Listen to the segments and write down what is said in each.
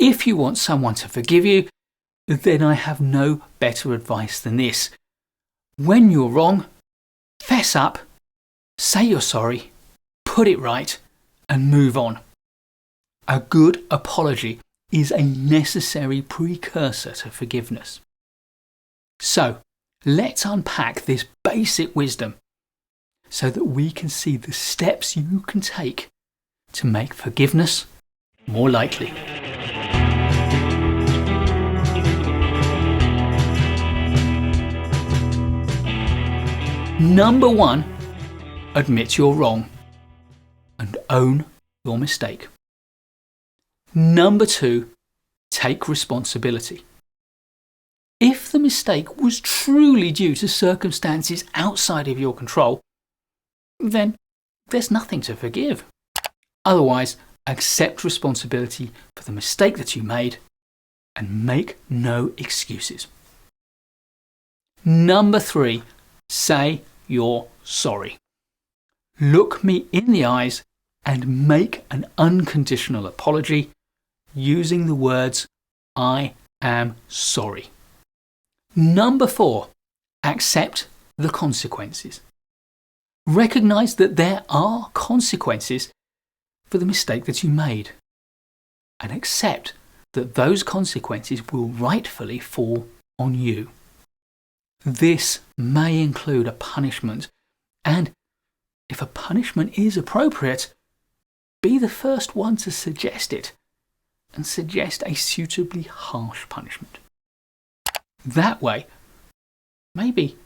If you want someone to forgive you, then I have no better advice than this. When you're wrong, fess up, say you're sorry, put it right, and move on. A good apology is a necessary precursor to forgiveness. So, let's unpack this basic wisdom so that we can see the steps you can take to make forgiveness more likely. Number 1, admit you're wrong and own your mistake. Number 2, take responsibility. If the mistake was truly due to circumstances outside of your control, then there's nothing to forgive. Otherwise, accept responsibility for the mistake that you made and make no excuses. Number 3, say you're sorry. Look me in the eyes and make an unconditional apology using the words, "I am sorry." Number 4, accept the consequences. Recognize that there are consequences for the mistake that you made, and accept that those consequences will rightfully fall on you. This may include a punishment, and if a punishment is appropriate, be the first one to suggest it, and suggest a suitably harsh punishment. That way, maybe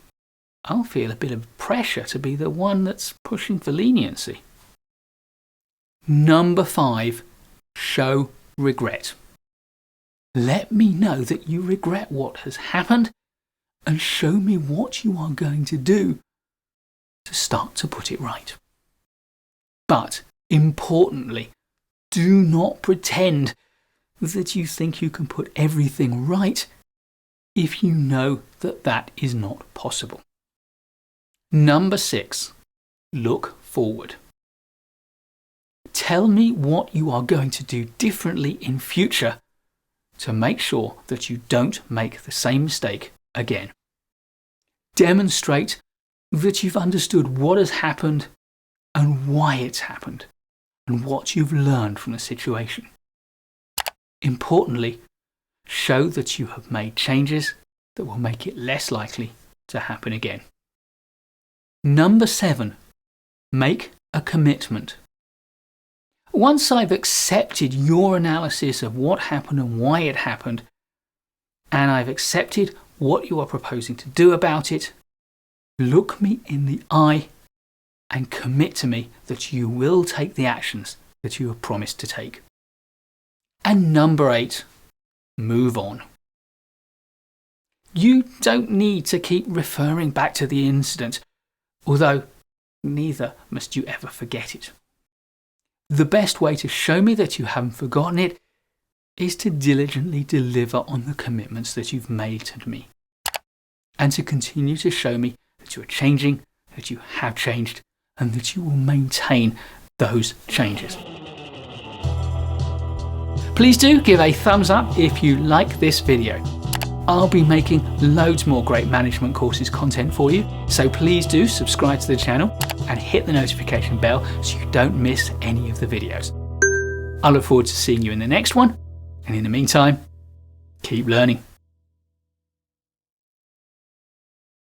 I'll feel a bit of pressure to be the one that's pushing for leniency. Number 5, show regret. Let me know that you regret what has happened and show me what you are going to do to start to put it right. But importantly, do not pretend that you think you can put everything right if you know that that is not possible. Number 6, look forward. Tell me what you are going to do differently in future to make sure that you don't make the same mistake again. Demonstrate that you've understood what has happened and why it's happened, and what you've learned from the situation. Importantly, show that you have made changes that will make it less likely to happen again. Number 7, make a commitment. Once I've accepted your analysis of what happened and why it happened, and I've accepted what you are proposing to do about it, look me in the eye and commit to me that you will take the actions that you have promised to take. And number 8, move on. You don't need to keep referring back to the incident, although neither must you ever forget it. The best way to show me that you haven't forgotten it is to diligently deliver on the commitments that you've made to me, and to continue to show me that you are changing, that you have changed, and that you will maintain those changes. Please do give a thumbs up if you like this video. I'll be making loads more great management courses content for you, so please do subscribe to the channel and hit the notification bell so you don't miss any of the videos. I look forward to seeing you in the next one, and in the meantime, keep learning.